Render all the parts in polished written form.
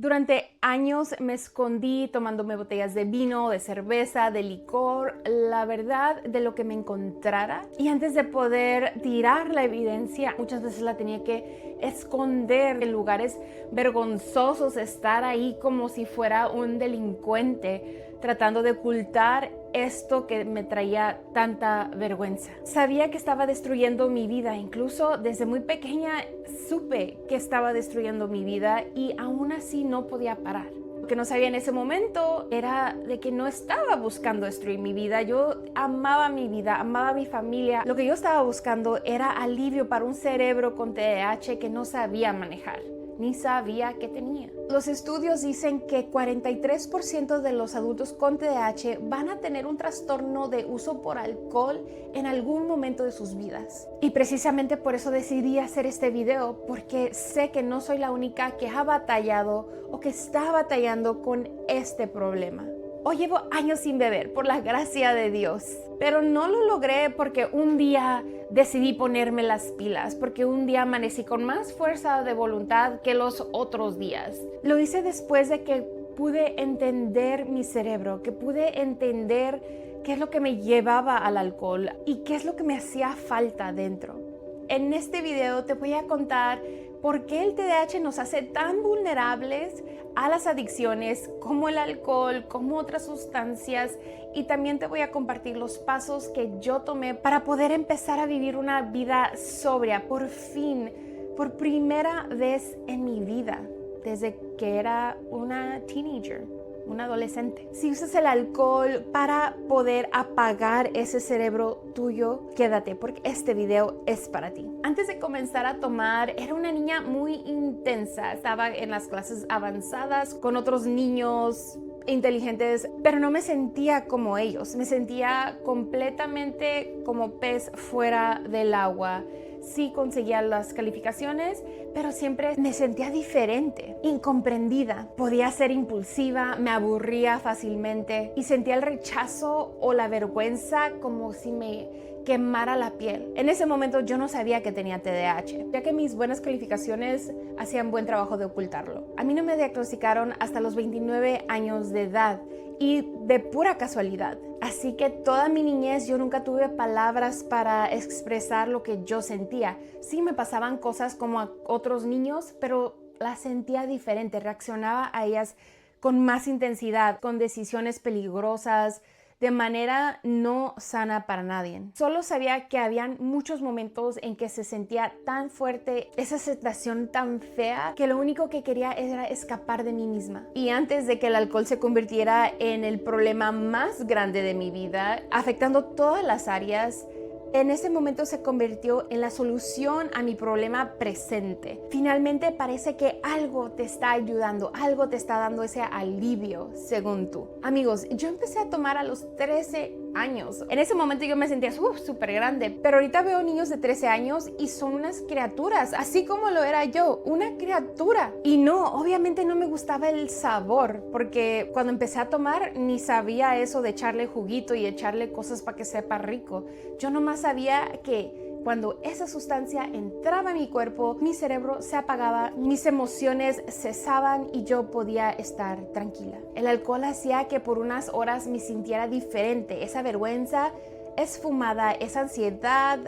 Durante años me escondí tomándome botellas de vino, de cerveza, de licor, la verdad de lo que me encontrara. Y antes de poder tirar la evidencia, muchas veces la tenía que esconder en lugares vergonzosos, estar ahí como si fuera un delincuente, tratando de ocultar esto que me traía tanta vergüenza. Sabía que estaba destruyendo mi vida, incluso desde muy pequeña supe que estaba destruyendo mi vida y aún así no podía parar. Lo que no sabía en ese momento era de que no estaba buscando destruir mi vida. Yo amaba mi vida, amaba mi familia. Lo que yo estaba buscando era alivio para un cerebro con TDAH que no sabía manejar, ni sabía que tenía. Los estudios dicen que 43% de los adultos con TDAH van a tener un trastorno de uso por alcohol en algún momento de sus vidas. Y precisamente por eso decidí hacer este video, porque sé que no soy la única que ha batallado o que está batallando con este problema. Hoy llevo años sin beber, por la gracia de Dios, pero no lo logré porque un día decidí ponerme las pilas, porque un día amanecí con más fuerza de voluntad que los otros días. Lo hice después de que pude entender mi cerebro, que pude entender qué es lo que me llevaba al alcohol y qué es lo que me hacía falta dentro. En este video te voy a contar por qué el TDAH nos hace tan vulnerables a las adicciones como el alcohol, como otras sustancias, y también te voy a compartir los pasos que yo tomé para poder empezar a vivir una vida sobria, por fin, por primera vez en mi vida, desde que era una teenager. Un adolescente. Si usas el alcohol para poder apagar ese cerebro tuyo, quédate porque este video es para ti. Antes de comenzar a tomar, era una niña muy intensa. Estaba en las clases avanzadas con otros niños inteligentes, pero no me sentía como ellos. Me sentía completamente como pez fuera del agua. Sí conseguía las calificaciones, pero siempre me sentía diferente, incomprendida. Podía ser impulsiva, me aburría fácilmente y sentía el rechazo o la vergüenza como si me quemara la piel. En ese momento yo no sabía que tenía TDAH, ya que mis buenas calificaciones hacían buen trabajo de ocultarlo. A mí no me diagnosticaron hasta los 29 años de edad y de pura casualidad. Así que toda mi niñez yo nunca tuve palabras para expresar lo que yo sentía. Sí me pasaban cosas como a otros niños, pero las sentía diferente, reaccionaba a ellas con más intensidad, con decisiones peligrosas, de manera no sana para nadie. Solo sabía que habían muchos momentos en que se sentía tan fuerte, esa sensación tan fea, que lo único que quería era escapar de mí misma. Y antes de que el alcohol se convirtiera en el problema más grande de mi vida, afectando todas las áreas, en ese momento se convirtió en la solución a mi problema presente. Finalmente parece que algo te está ayudando, algo te está dando ese alivio, según tú. Amigos, yo empecé a tomar a los 13 años. En ese momento yo me sentía súper grande, pero ahorita veo niños de 13 años y son unas criaturas, así como lo era yo, una criatura. Y no, obviamente no me gustaba el sabor, porque cuando empecé a tomar ni sabía eso de echarle juguito y echarle cosas para que sepa rico. Yo nomás sabía que cuando esa sustancia entraba en mi cuerpo, mi cerebro se apagaba, mis emociones cesaban y yo podía estar tranquila. El alcohol hacía que por unas horas me sintiera diferente. Esa vergüenza esfumada, esa ansiedad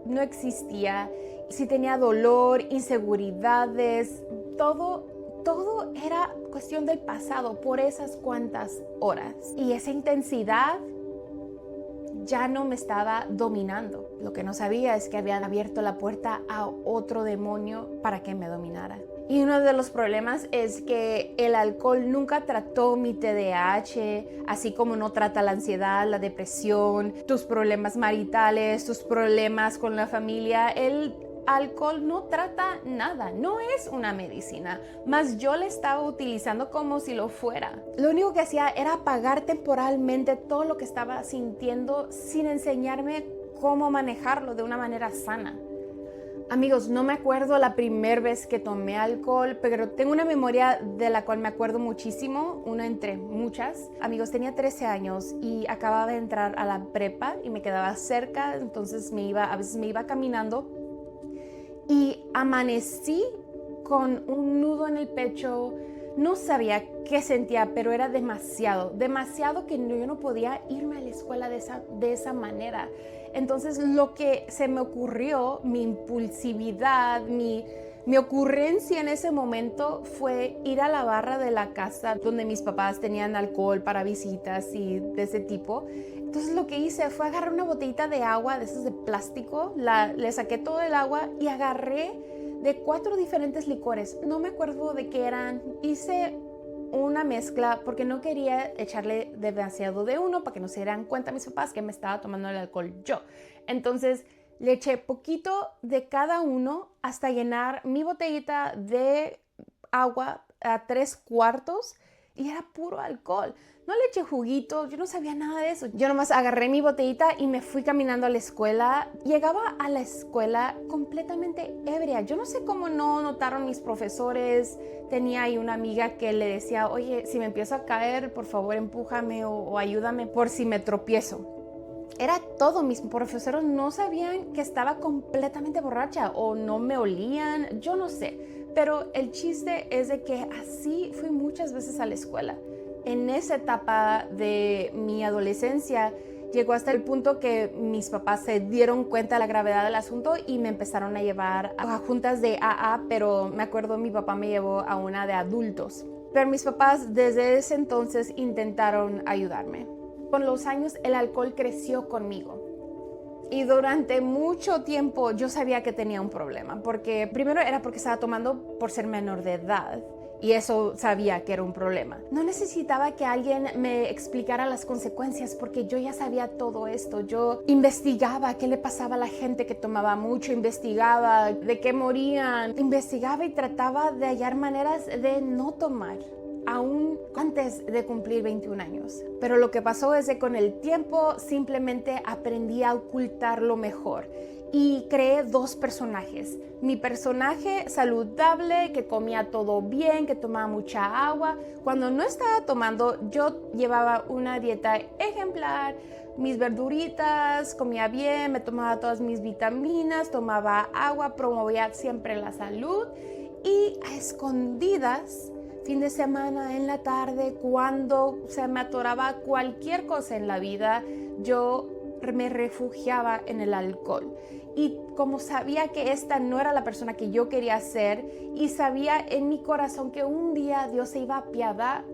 no existía. Si tenía dolor, inseguridades, todo era cuestión del pasado por esas cuantas horas. Y esa intensidad ya no me estaba dominando. Lo que no sabía es que habían abierto la puerta a otro demonio para que me dominara. Y uno de los problemas es que el alcohol nunca trató mi TDAH, así como no trata la ansiedad, la depresión, tus problemas maritales, tus problemas con la familia. El alcohol no trata nada, no es una medicina, mas yo la estaba utilizando como si lo fuera. Lo único que hacía era apagar temporalmente todo lo que estaba sintiendo sin enseñarme cómo manejarlo de una manera sana. Amigos, no me acuerdo la primera vez que tomé alcohol, pero tengo una memoria de la cual me acuerdo muchísimo, una entre muchas. Amigos, tenía 13 años y acababa de entrar a la prepa y me quedaba cerca, entonces a veces me iba caminando y amanecí con un nudo en el pecho, No sabía qué sentía, pero era demasiado que yo no podía irme a la escuela de esa manera. Entonces lo que se me ocurrió, mi impulsividad, mi ocurrencia en ese momento fue ir a la barra de la casa donde mis papás tenían alcohol para visitas y de ese tipo. Entonces lo que hice fue agarrar una botellita de agua de esas de plástico, le saqué todo el agua y agarré de 4 diferentes licores. No me acuerdo de qué eran. Hice una mezcla porque no quería echarle demasiado de uno para que no se dieran cuenta mis papás que me estaba tomando el alcohol yo. Entonces le eché poquito de cada uno hasta llenar mi botellita de agua a 3/4 y era puro alcohol. No le eché juguito, yo no sabía nada de eso. Yo nomás agarré mi botellita y me fui caminando a la escuela. Llegaba a la escuela completamente ebria. Yo no sé cómo no notaron mis profesores. Tenía ahí una amiga que le decía, oye, si me empiezo a caer, por favor empújame o ayúdame por si me tropiezo. Era todo, mis profesores no sabían que estaba completamente borracha o no me olían, yo no sé. Pero el chiste es de que así fui muchas veces a la escuela. En esa etapa de mi adolescencia llegó hasta el punto que mis papás se dieron cuenta de la gravedad del asunto y me empezaron a llevar a juntas de AA, pero me acuerdo mi papá me llevó a una de adultos. Pero mis papás desde ese entonces intentaron ayudarme. Con los años el alcohol creció conmigo y durante mucho tiempo yo sabía que tenía un problema, porque primero era porque estaba tomando por ser menor de edad y eso sabía que era un problema. No necesitaba que alguien me explicara las consecuencias porque yo ya sabía todo esto. Yo investigaba qué le pasaba a la gente que tomaba mucho, investigaba de qué morían, investigaba y trataba de hallar maneras de no tomar aún antes de cumplir 21 años. Pero lo que pasó es que con el tiempo simplemente aprendí a ocultarlo mejor y creé 2 personajes. Mi personaje saludable, que comía todo bien, que tomaba mucha agua. Cuando no estaba tomando, yo llevaba una dieta ejemplar, mis verduritas, comía bien, me tomaba todas mis vitaminas, tomaba agua, promovía siempre la salud y a escondidas, fin de semana, en la tarde, cuando se me atoraba cualquier cosa en la vida, yo me refugiaba en el alcohol. Y como sabía que esta no era la persona que yo quería ser y sabía en mi corazón que un día Dios se iba a apiadar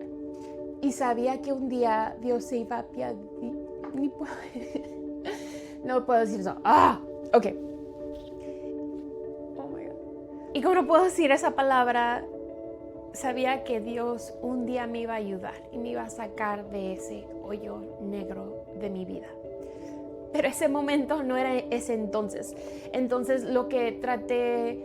y sabía que un día Dios se iba a apiadar. No puedo decir eso. Ok. Oh my God. Y como no puedo decir esa palabra, sabía que Dios un día me iba a ayudar y me iba a sacar de ese hoyo negro de mi vida. Pero ese momento no era ese entonces. Entonces lo que traté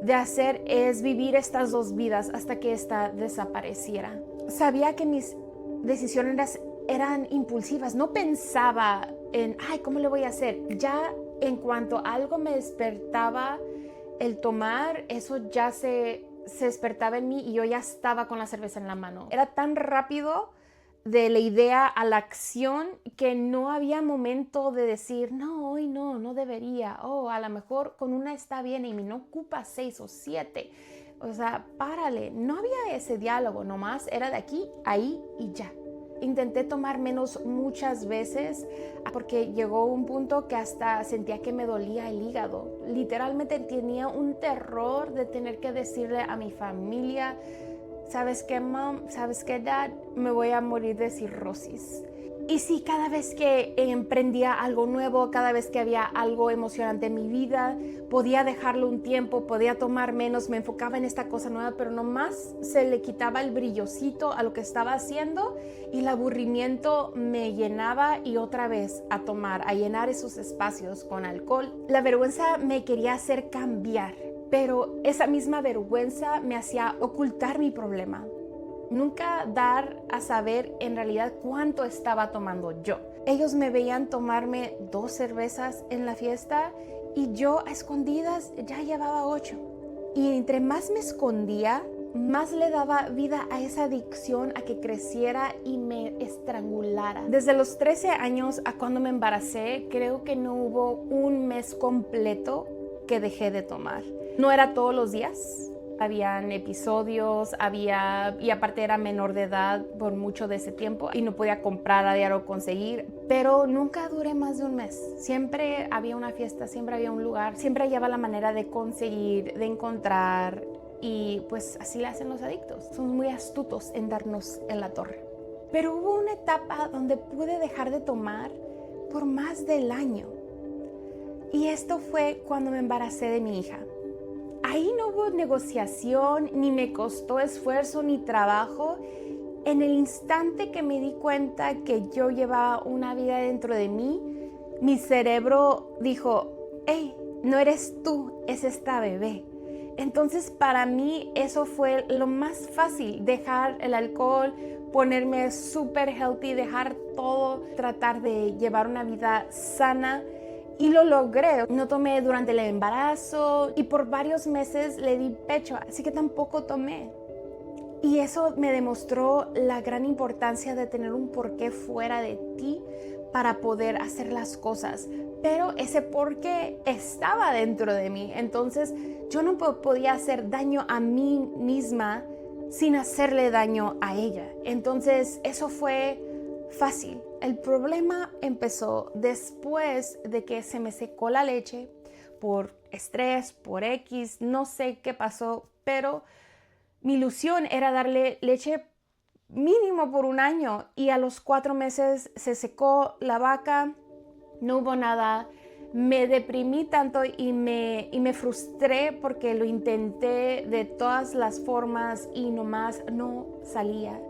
de hacer es vivir estas 2 vidas hasta que esta desapareciera. Sabía que mis decisiones eran impulsivas. No pensaba en, ¿cómo le voy a hacer? Ya en cuanto algo me despertaba el tomar, eso ya se despertaba en mí y yo ya estaba con la cerveza en la mano. Era tan rápido de la idea a la acción que no había momento de decir, no, hoy no debería. A lo mejor con una está bien y no ocupa 6 o 7. O sea, párale. No había ese diálogo, nomás era de aquí, ahí y ya. Intenté tomar menos muchas veces porque llegó un punto que hasta sentía que me dolía el hígado. Literalmente tenía un terror de tener que decirle a mi familia, ¿sabes qué, mom? ¿Sabes qué, dad? Me voy a morir de cirrosis. Y sí, cada vez que emprendía algo nuevo, cada vez que había algo emocionante en mi vida, podía dejarlo un tiempo, podía tomar menos, me enfocaba en esta cosa nueva, pero nomás se le quitaba el brillosito a lo que estaba haciendo y el aburrimiento me llenaba y otra vez a tomar, a llenar esos espacios con alcohol. La vergüenza me quería hacer cambiar, pero esa misma vergüenza me hacía ocultar mi problema. Nunca dar a saber en realidad cuánto estaba tomando yo. Ellos me veían tomarme 2 cervezas en la fiesta y yo a escondidas ya llevaba 8. Y entre más me escondía, más le daba vida a esa adicción a que creciera y me estrangulara. Desde los 13 años a cuando me embaracé, creo que no hubo un mes completo que dejé de tomar. No era todos los días. Habían episodios, y aparte era menor de edad por mucho de ese tiempo y no podía comprar a diario o conseguir, pero nunca duré más de un mes. Siempre había una fiesta, siempre había un lugar, siempre hallaba la manera de conseguir, de encontrar, y pues así le hacen los adictos. Son muy astutos en darnos en la torre. Pero hubo una etapa donde pude dejar de tomar por más del año. Y esto fue cuando me embaracé de mi hija. Ahí no hubo negociación, ni me costó esfuerzo ni trabajo. En el instante que me di cuenta que yo llevaba una vida dentro de mí, mi cerebro dijo, hey, no eres tú, es esta bebé. Entonces para mí eso fue lo más fácil, dejar el alcohol, ponerme súper healthy, dejar todo, tratar de llevar una vida sana. Y lo logré. No tomé durante el embarazo y por varios meses le di pecho, así que tampoco tomé. Y eso me demostró la gran importancia de tener un porqué fuera de ti para poder hacer las cosas. Pero ese porqué estaba dentro de mí. Entonces yo no podía hacer daño a mí misma sin hacerle daño a ella. Entonces eso fue fácil. El problema empezó después de que se me secó la leche por estrés, por X, no sé qué pasó, pero mi ilusión era darle leche mínimo por un año y a los 4 meses se secó la vaca, no hubo nada. Me deprimí tanto y me frustré porque lo intenté de todas las formas y nomás no salía.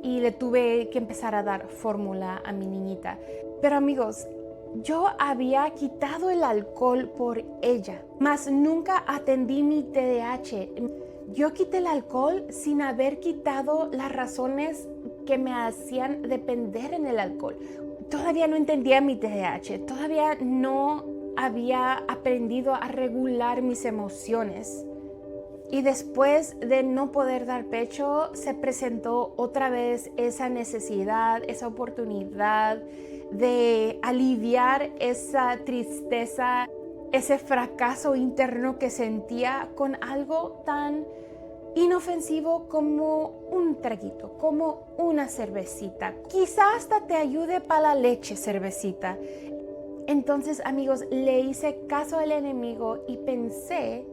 Y le tuve que empezar a dar fórmula a mi niñita. Pero amigos, yo había quitado el alcohol por ella, mas nunca atendí mi TDAH. Yo quité el alcohol sin haber quitado las razones que me hacían depender en el alcohol. Todavía no entendía mi TDAH, todavía no había aprendido a regular mis emociones. Y después de no poder dar pecho, se presentó otra vez esa necesidad, esa oportunidad de aliviar esa tristeza, ese fracaso interno que sentía con algo tan inofensivo como un traguito, como una cervecita. Quizás hasta te ayude para la leche, cervecita. Entonces, amigos, le hice caso al enemigo y pensé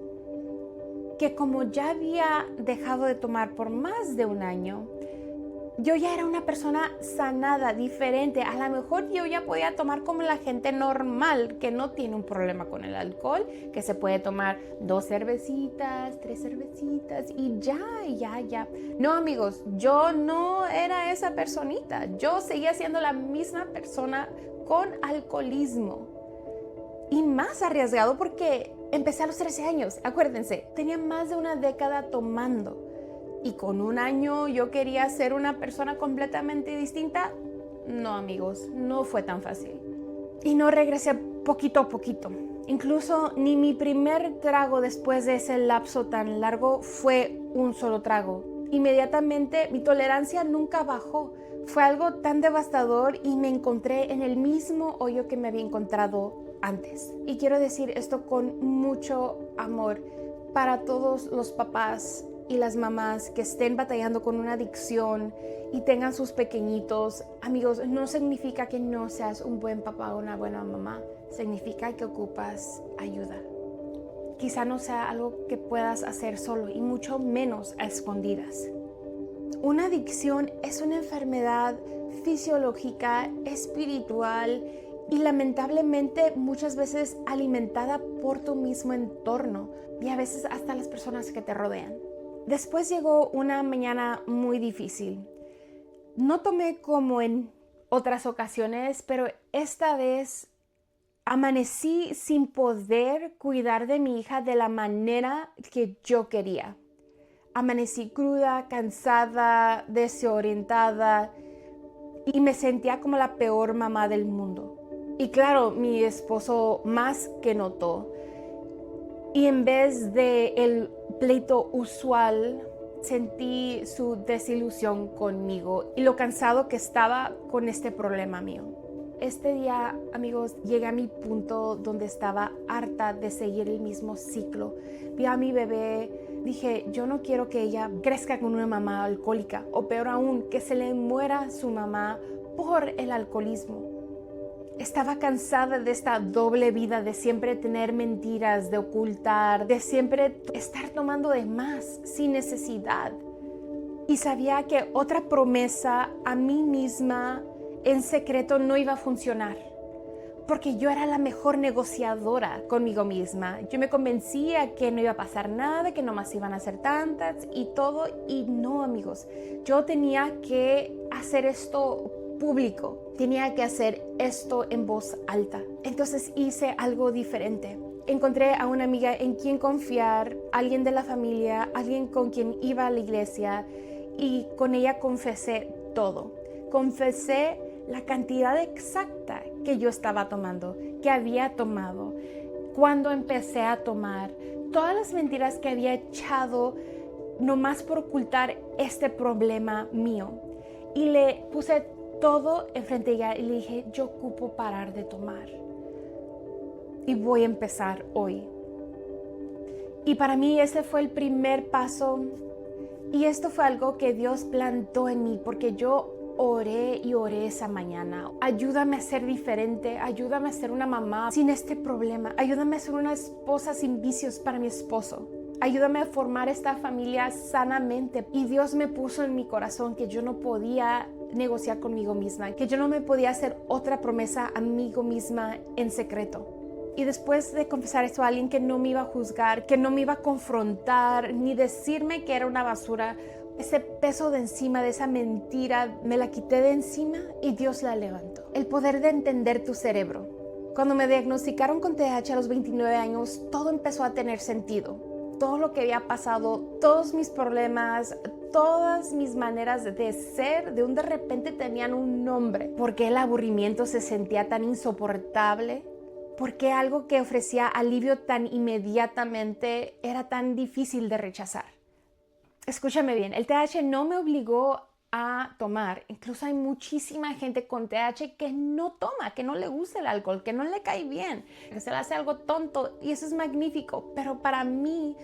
que como ya había dejado de tomar por más de un año, yo ya era una persona sanada, diferente. A lo mejor yo ya podía tomar como la gente normal, que no tiene un problema con el alcohol, que se puede tomar 2 cervecitas, 3 cervecitas y ya. No, amigos, yo no era esa personita. Yo seguía siendo la misma persona con alcoholismo. Y más arriesgado porque empecé a los 13 años. Acuérdense, tenía más de una década tomando. Y con un año yo quería ser una persona completamente distinta. No, amigos, no fue tan fácil. Y no regresé poquito a poquito. Incluso ni mi primer trago después de ese lapso tan largo fue un solo trago. Inmediatamente mi tolerancia nunca bajó. Fue algo tan devastador y me encontré en el mismo hoyo que me había encontrado antes. Y quiero decir esto con mucho amor para todos los papás y las mamás que estén batallando con una adicción y tengan sus pequeñitos. Amigos, no significa que no seas un buen papá o una buena mamá. Significa que ocupas ayuda. Quizá no sea algo que puedas hacer solo y mucho menos a escondidas. Una adicción es una enfermedad fisiológica, espiritual y lamentablemente muchas veces alimentada por tu mismo entorno y a veces hasta las personas que te rodean. Después llegó una mañana muy difícil. No tomé como en otras ocasiones, pero esta vez amanecí sin poder cuidar de mi hija de la manera que yo quería. Amanecí cruda, cansada, desorientada y me sentía como la peor mamá del mundo. Y claro, mi esposo más que notó. Y en vez de el pleito usual, sentí su desilusión conmigo y lo cansado que estaba con este problema mío. Este día, amigos, llegué a mi punto donde estaba harta de seguir el mismo ciclo. Vi a mi bebé Dije, yo no quiero que ella crezca con una mamá alcohólica, o peor aún, que se le muera su mamá por el alcoholismo. Estaba cansada de esta doble vida, de siempre tener mentiras, de ocultar, de siempre estar tomando de más sin necesidad. Y sabía que otra promesa a mí misma en secreto no iba a funcionar, porque yo era la mejor negociadora conmigo misma. Yo me convencía que no iba a pasar nada, que nomás iban a ser tantas y todo. Y no, amigos, yo tenía que hacer esto público. Tenía que hacer esto en voz alta. Entonces hice algo diferente. Encontré a una amiga en quien confiar, alguien de la familia, alguien con quien iba a la iglesia, y con ella confesé todo. Confesé la cantidad exacta que yo estaba tomando, que había tomado, cuando empecé a tomar, todas las mentiras que había echado nomás por ocultar este problema mío. Y le puse todo enfrente de ella y le dije, yo ocupo parar de tomar y voy a empezar hoy. Y para mí ese fue el primer paso, y esto fue algo que Dios plantó en mí, porque yo oré y oré esa mañana. Ayúdame a ser diferente, ayúdame a ser una mamá sin este problema, ayúdame a ser una esposa sin vicios para mi esposo, ayúdame a formar esta familia sanamente. Y Dios me puso en mi corazón que yo no podía negociar conmigo misma, que yo no me podía hacer otra promesa a mí misma en secreto. Y después de confesar esto a alguien que no me iba a juzgar, que no me iba a confrontar, ni decirme que era una basura, ese peso de encima, de esa mentira, me la quité de encima y Dios la levantó. El poder de entender tu cerebro. Cuando me diagnosticaron con TDAH a los 29 años, todo empezó a tener sentido. Todo lo que había pasado, todos mis problemas, todas mis maneras de ser, de repente tenían un nombre. ¿Por qué el aburrimiento se sentía tan insoportable? ¿Por qué algo que ofrecía alivio tan inmediatamente era tan difícil de rechazar? Escúchame bien, el TDAH no me obligó a tomar. Incluso hay muchísima gente con TDAH que no toma, que no le gusta el alcohol, que no le cae bien, que se le hace algo tonto, y eso es magnífico. Pero para mí,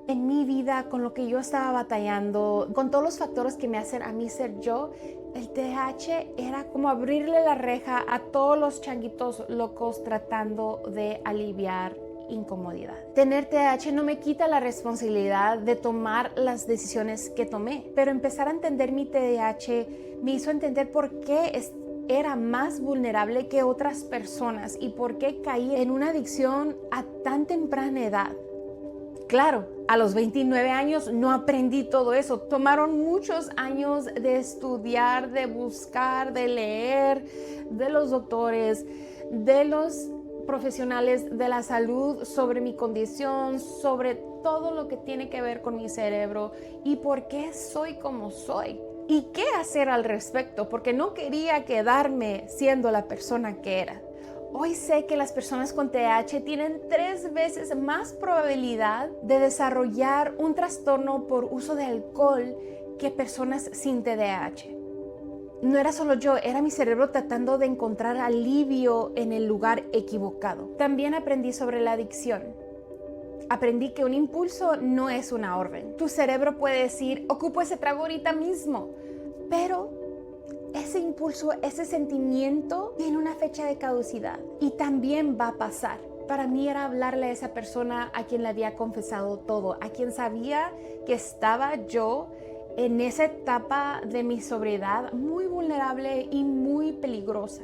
en mi vida, con lo que yo estaba batallando, con todos los factores que me hacen a mí ser yo, el TDAH era como abrirle la reja a todos los changuitos locos tratando de aliviar incomodidad. Tener TDAH no me quita la responsabilidad de tomar las decisiones que tomé, pero empezar a entender mi TDAH me hizo entender por qué era más vulnerable que otras personas y por qué caí en una adicción a tan temprana edad. Claro, a los 29 años no aprendí todo eso. Tomaron muchos años de estudiar, de buscar, de leer, de los doctores, de los profesionales de la salud sobre mi condición, sobre todo lo que tiene que ver con mi cerebro y por qué soy como soy. ¿Y qué hacer al respecto? Porque no quería quedarme siendo la persona que era. Hoy sé que las personas con TDAH tienen 3 veces más probabilidad de desarrollar un trastorno por uso de alcohol que personas sin TDAH. No era solo yo, era mi cerebro tratando de encontrar alivio en el lugar equivocado. También aprendí sobre la adicción. Aprendí que un impulso no es una orden. Tu cerebro puede decir, ocupo ese trago ahorita mismo, pero ese impulso, ese sentimiento tiene una fecha de caducidad y también va a pasar. Para mí era hablarle a esa persona a quien le había confesado todo, a quien sabía que estaba yo en esa etapa de mi sobriedad muy vulnerable y muy peligrosa,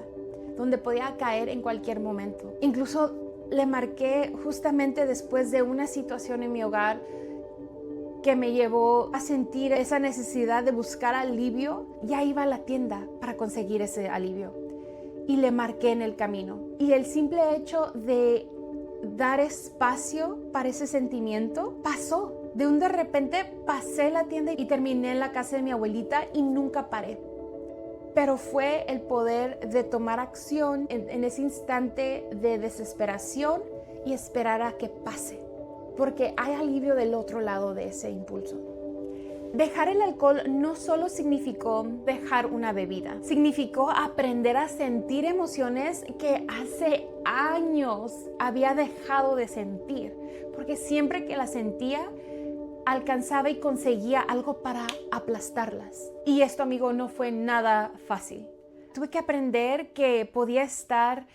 donde podía caer en cualquier momento. Incluso le marqué justamente después de una situación en mi hogar que me llevó a sentir esa necesidad de buscar alivio. Ya iba a la tienda para conseguir ese alivio y le marqué en el camino. Y el simple hecho de dar espacio para ese sentimiento pasó. De repente pasé la tienda y terminé en la casa de mi abuelita y nunca paré. Pero fue el poder de tomar acción en ese instante de desesperación y esperar a que pase. Porque hay alivio del otro lado de ese impulso. Dejar el alcohol no solo significó dejar una bebida, significó aprender a sentir emociones que hace años había dejado de sentir, porque siempre que las sentía alcanzaba y conseguía algo para aplastarlas. Y esto, amigo, no fue nada fácil. Tuve que aprender que podía estar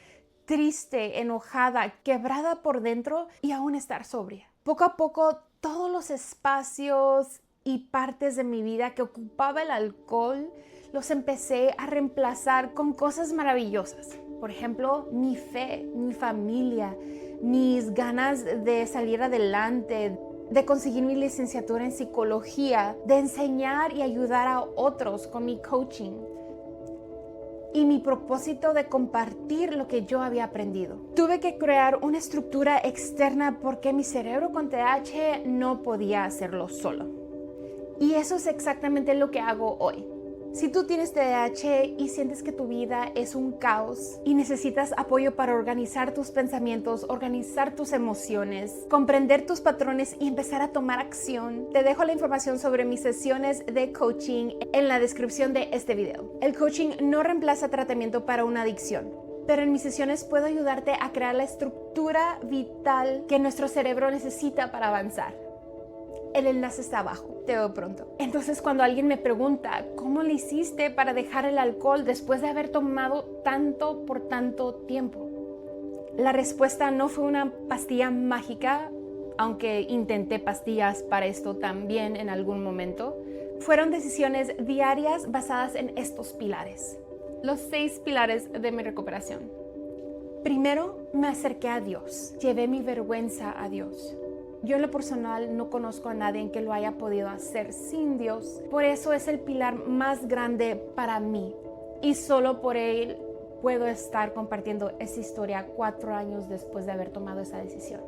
triste, enojada, quebrada por dentro y aún estar sobria. Poco a poco, todos los espacios y partes de mi vida que ocupaba el alcohol los empecé a reemplazar con cosas maravillosas. Por ejemplo, mi fe, mi familia, mis ganas de salir adelante, de conseguir mi licenciatura en psicología, de enseñar y ayudar a otros con mi coaching y mi propósito de compartir lo que yo había aprendido. Tuve que crear una estructura externa porque mi cerebro con TDAH no podía hacerlo solo. Y eso es exactamente lo que hago hoy. Si tú tienes TDAH y sientes que tu vida es un caos y necesitas apoyo para organizar tus pensamientos, organizar tus emociones, comprender tus patrones y empezar a tomar acción, te dejo la información sobre mis sesiones de coaching en la descripción de este video. El coaching no reemplaza tratamiento para una adicción, pero en mis sesiones puedo ayudarte a crear la estructura vital que nuestro cerebro necesita para avanzar. El enlace está abajo. Te veo pronto. Entonces, cuando alguien me pregunta, ¿cómo le hiciste para dejar el alcohol después de haber tomado tanto por tanto tiempo? La respuesta no fue una pastilla mágica, aunque intenté pastillas para esto también en algún momento. Fueron decisiones diarias basadas en estos pilares. Los 6 pilares de mi recuperación. Primero, me acerqué a Dios. Llevé mi vergüenza a Dios. Yo en lo personal no conozco a nadie que lo haya podido hacer sin Dios. Por eso es el pilar más grande para mí. Y solo por él puedo estar compartiendo esa historia 4 años después de haber tomado esa decisión.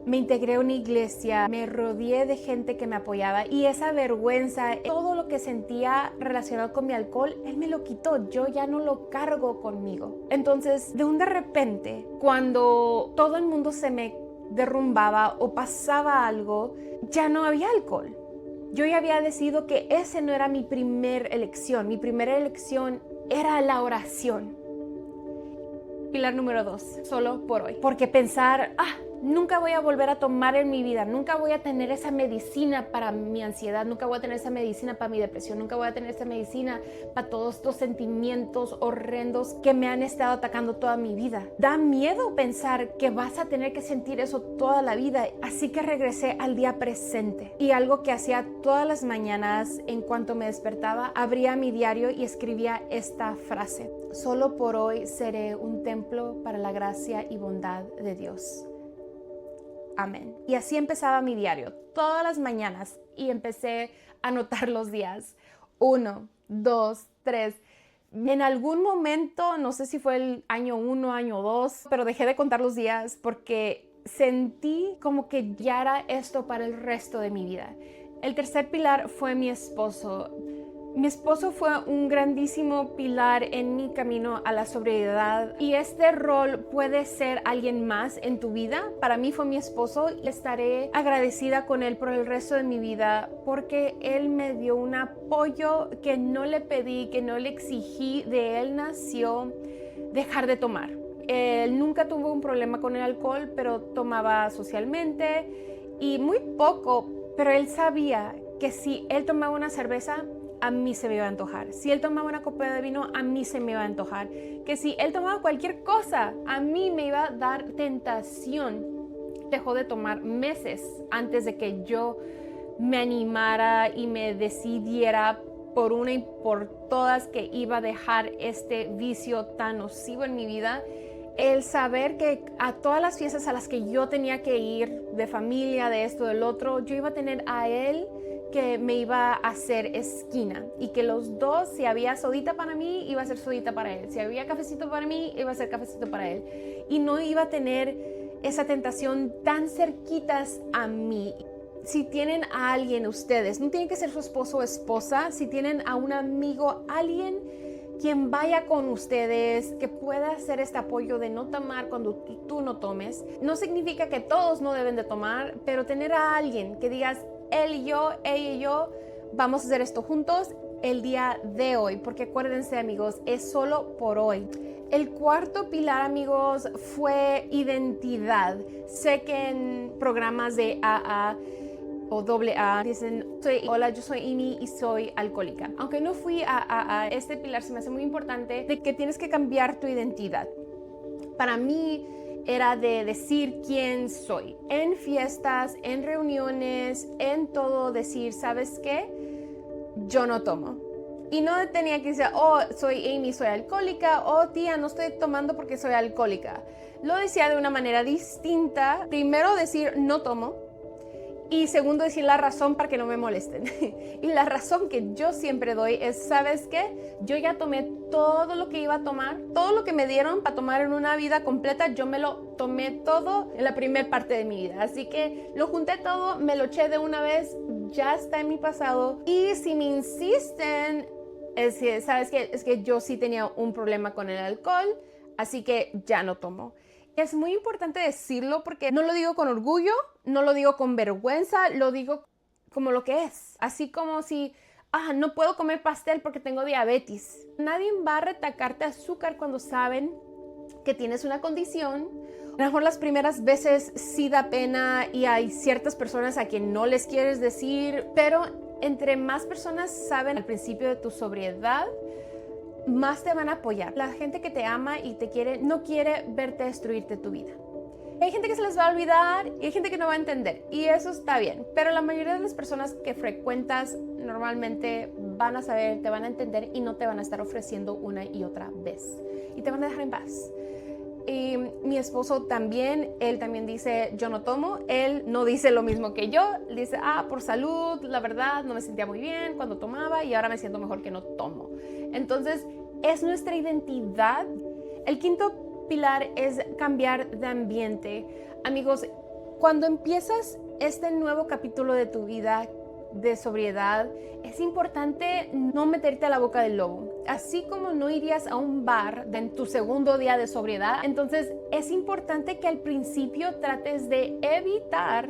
Me integré a una iglesia, me rodeé de gente que me apoyaba y esa vergüenza, todo lo que sentía relacionado con mi alcohol, él me lo quitó. Yo ya no lo cargo conmigo. Entonces, de repente, cuando todo el mundo se me derrumbaba o pasaba algo, ya no había alcohol. Yo ya había decidido que ese no era mi primera elección. Mi primera elección era la oración. Pilar número 2, solo por hoy. Porque pensar, nunca voy a volver a tomar en mi vida, nunca voy a tener esa medicina para mi ansiedad, nunca voy a tener esa medicina para mi depresión, nunca voy a tener esa medicina para todos estos sentimientos horrendos que me han estado atacando toda mi vida. Da miedo pensar que vas a tener que sentir eso toda la vida, así que regresé al día presente. Y algo que hacía todas las mañanas en cuanto me despertaba, abría mi diario y escribía esta frase: solo por hoy seré un templo para la gracia y bondad de Dios. Amén. Y así empezaba mi diario todas las mañanas y empecé a anotar los días. 1, 2, 3. En algún momento, no sé si fue el año 1, año 2, pero dejé de contar los días porque sentí como que ya era esto para el resto de mi vida. El tercer pilar fue mi esposo. Mi esposo fue un grandísimo pilar en mi camino a la sobriedad y este rol puede ser alguien más en tu vida. Para mí fue mi esposo y estaré agradecida con él por el resto de mi vida porque él me dio un apoyo que no le pedí, que no le exigí. De él nació dejar de tomar. Él nunca tuvo un problema con el alcohol, pero tomaba socialmente y muy poco, pero él sabía que si él tomaba una cerveza, a mí se me iba a antojar. Si él tomaba una copa de vino, a mí se me iba a antojar. Que si él tomaba cualquier cosa, a mí me iba a dar tentación. Dejó de tomar meses antes de que yo me animara y me decidiera por una y por todas que iba a dejar este vicio tan nocivo en mi vida. El saber que a todas las fiestas a las que yo tenía que ir, de familia, de esto, del otro, yo iba a tener a él que me iba a hacer esquina y que los dos, si había sodita para mí, iba a ser sodita para él. Si había cafecito para mí, iba a ser cafecito para él. Y no iba a tener esa tentación tan cerquitas a mí. Si tienen a alguien ustedes, no tienen que ser su esposo o esposa, si tienen a un amigo, alguien quien vaya con ustedes, que pueda hacer este apoyo de no tomar cuando tú no tomes. No significa que todos no deben de tomar, pero tener a alguien que digas, él y yo, ella y yo, vamos a hacer esto juntos el día de hoy, porque acuérdense, amigos, es solo por hoy. El cuarto pilar, amigos, fue identidad. Sé que en programas de AA o doble A, dicen, hola, yo soy Amy y soy alcohólica. Aunque no fui a este pilar, se me hace muy importante de que tienes que cambiar tu identidad. Para mí era de decir quién soy. En fiestas, en reuniones, en todo decir, ¿sabes qué? Yo no tomo. Y no tenía que decir, oh, soy Amy, soy alcohólica, oh, tía, no estoy tomando porque soy alcohólica. Lo decía de una manera distinta. Primero decir, no tomo. Y segundo, decir la razón para que no me molesten. Y la razón que yo siempre doy es, ¿sabes qué? Yo ya tomé todo lo que iba a tomar, todo lo que me dieron para tomar en una vida completa, yo me lo tomé todo en la primera parte de mi vida. Así que lo junté todo, me lo eché de una vez, ya está en mi pasado. Y si me insisten, es que, ¿sabes qué? Es que yo sí tenía un problema con el alcohol, así que ya no tomo. Es muy importante decirlo porque no lo digo con orgullo, no lo digo con vergüenza, lo digo como lo que es. Así como si, no puedo comer pastel porque tengo diabetes. Nadie va a retacarte azúcar cuando saben que tienes una condición. A lo mejor las primeras veces sí da pena y hay ciertas personas a quien no les quieres decir, pero entre más personas saben al principio de tu sobriedad, más te van a apoyar. La gente que te ama y te quiere no quiere verte destruirte tu vida. Hay gente que se les va a olvidar y hay gente que no va a entender y eso está bien, pero la mayoría de las personas que frecuentas normalmente van a saber, te van a entender y no te van a estar ofreciendo una y otra vez y te van a dejar en paz. Y mi esposo también, él también dice, yo no tomo. Él no dice lo mismo que yo. Dice, por salud, la verdad, no me sentía muy bien cuando tomaba y ahora me siento mejor que no tomo. Entonces, es nuestra identidad. El quinto pilar es cambiar de ambiente. Amigos, cuando empiezas este nuevo capítulo de tu vida de sobriedad, es importante no meterte a la boca del lobo. Así como no irías a un bar en tu segundo día de sobriedad, entonces es importante que al principio trates de evitar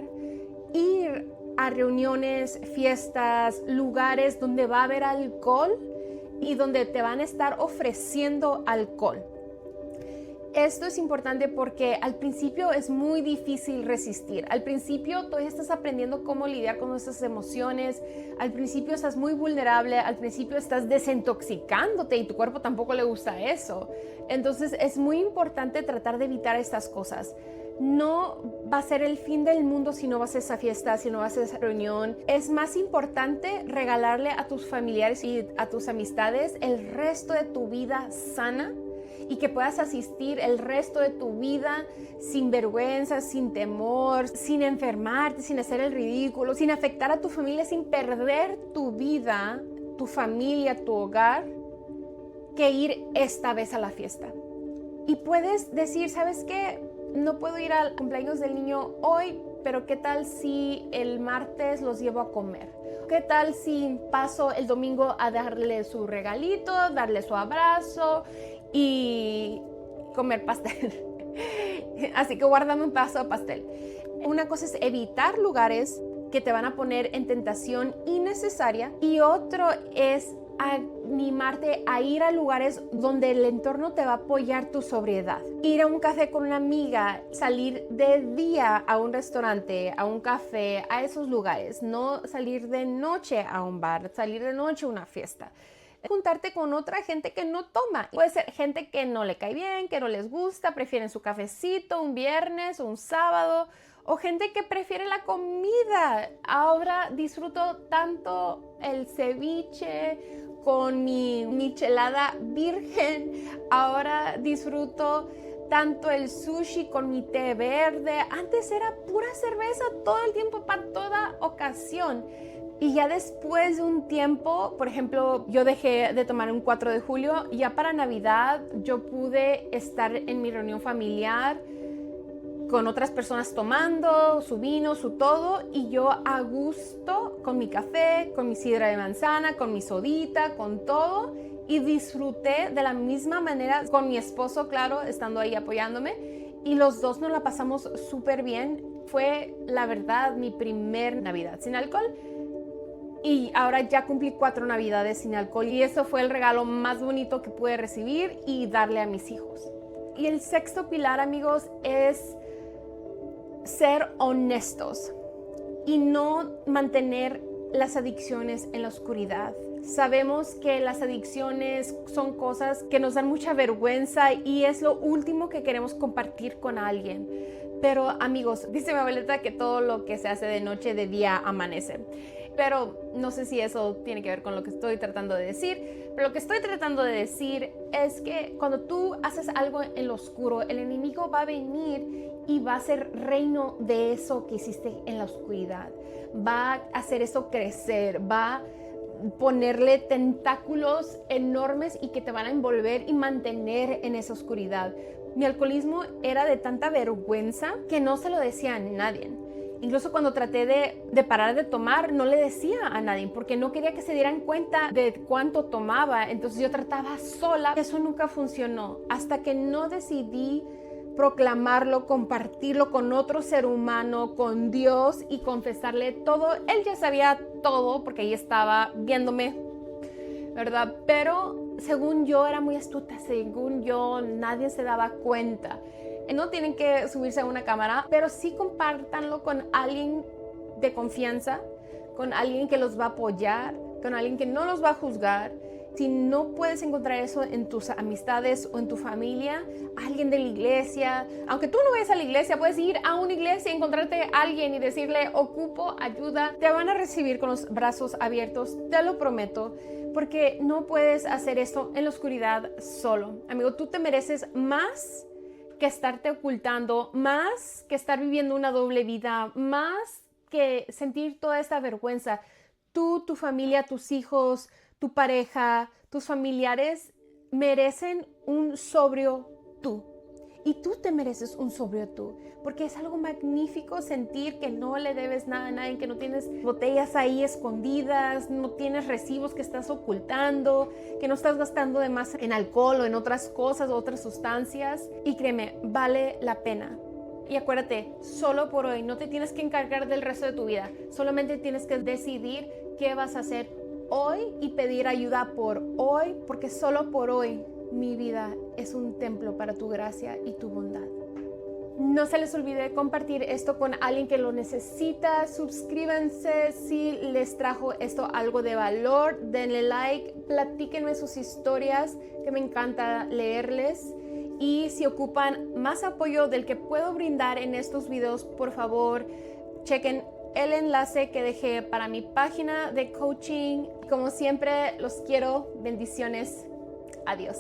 ir a reuniones, fiestas, lugares donde va a haber alcohol y donde te van a estar ofreciendo alcohol. Esto es importante porque al principio es muy difícil resistir. Al principio todavía estás aprendiendo cómo lidiar con esas emociones. Al principio estás muy vulnerable. Al principio estás desintoxicándote y tu cuerpo tampoco le gusta eso. Entonces es muy importante tratar de evitar estas cosas. No va a ser el fin del mundo si no vas a esa fiesta, si no vas a esa reunión. Es más importante regalarle a tus familiares y a tus amistades el resto de tu vida sana y que puedas asistir el resto de tu vida sin vergüenza, sin temor, sin enfermarte, sin hacer el ridículo, sin afectar a tu familia, sin perder tu vida, tu familia, tu hogar, que ir esta vez a la fiesta. Y puedes decir, ¿sabes qué? No puedo ir al cumpleaños del niño hoy, pero ¿qué tal si el martes los llevo a comer? ¿Qué tal si paso el domingo a darle su regalito, darle su abrazo y comer pastel? Así que guárdame un paso a pastel. Una cosa es evitar lugares que te van a poner en tentación innecesaria y otro es animarte a ir a lugares donde el entorno te va a apoyar tu sobriedad. Ir a un café con una amiga, salir de día a un restaurante, a un café, a esos lugares. No salir de noche a un bar, salir de noche a una fiesta. Juntarte con otra gente que no toma. Puede ser gente que no le cae bien, que no les gusta, prefieren su cafecito un viernes o un sábado, o gente que prefiere la comida. Ahora disfruto tanto el ceviche con mi michelada virgen. Ahora disfruto tanto el sushi con mi té verde. Antes era pura cerveza todo el tiempo, para toda ocasión. Y ya después de un tiempo, por ejemplo, yo dejé de tomar un 4 de julio. Ya para Navidad yo pude estar en mi reunión familiar con otras personas tomando su vino, su todo, y yo a gusto con mi café, con mi sidra de manzana, con mi sodita, con todo, y disfruté de la misma manera con mi esposo, claro, estando ahí apoyándome, y los dos nos la pasamos súper bien. Fue, la verdad, mi primer Navidad sin alcohol, y ahora ya cumplí 4 Navidades sin alcohol, y eso fue el regalo más bonito que pude recibir y darle a mis hijos. Y el sexto pilar, amigos, es ser honestos. y no mantener las adicciones en la oscuridad. Sabemos que las adicciones son cosas que nos dan mucha vergüenza y es lo último que queremos compartir con alguien. Pero amigos, dice mi abuelita que todo lo que se hace de noche, de día amanece. Pero no sé si eso tiene que ver con lo que estoy tratando de decir. Pero lo que estoy tratando de decir es que cuando tú haces algo en lo oscuro, el enemigo va a venir y va a hacer reino de eso que hiciste en la oscuridad. Va a hacer eso crecer, va a ponerle tentáculos enormes y que te van a envolver y mantener en esa oscuridad. Mi alcoholismo era de tanta vergüenza que no se lo decía a nadie. Incluso cuando traté de parar de tomar, no le decía a nadie porque no quería que se dieran cuenta de cuánto tomaba. Entonces yo trataba sola. Eso nunca funcionó hasta que no decidí proclamarlo, compartirlo con otro ser humano, con Dios y confesarle todo. Él ya sabía todo porque ahí estaba viéndome, ¿verdad? Pero según yo era muy astuta, según yo nadie se daba cuenta. No tienen que subirse a una cámara, pero sí compártanlo con alguien de confianza, con alguien que los va a apoyar, con alguien que no los va a juzgar. Si no puedes encontrar eso en tus amistades o en tu familia, alguien de la iglesia, aunque tú no vayas a la iglesia, puedes ir a una iglesia y encontrarte a alguien y decirle, ocupo ayuda. Te van a recibir con los brazos abiertos, te lo prometo, porque no puedes hacer esto en la oscuridad solo. Amigo, tú te mereces más que estarte ocultando, más que estar viviendo una doble vida, más que sentir toda esta vergüenza. Tú, tu familia, tus hijos, tu pareja, tus familiares merecen un sobrio tú. Y tú te mereces un sobrio tú, porque es algo magnífico sentir que no le debes nada a nadie, que no tienes botellas ahí escondidas, no tienes recibos que estás ocultando, que no estás gastando de más en alcohol o en otras cosas, otras sustancias. Y créeme, vale la pena. Y acuérdate, solo por hoy, no te tienes que encargar del resto de tu vida, solamente tienes que decidir qué vas a hacer hoy y pedir ayuda por hoy, porque solo por hoy mi vida es un templo para tu gracia y tu bondad. No se les olvide compartir esto con alguien que lo necesita. Suscríbanse si les trajo esto algo de valor. Denle like, platíquenme sus historias, que me encanta leerles. Y si ocupan más apoyo del que puedo brindar en estos videos, por favor, chequen el enlace que dejé para mi página de coaching. Como siempre, los quiero. Bendiciones. Adiós.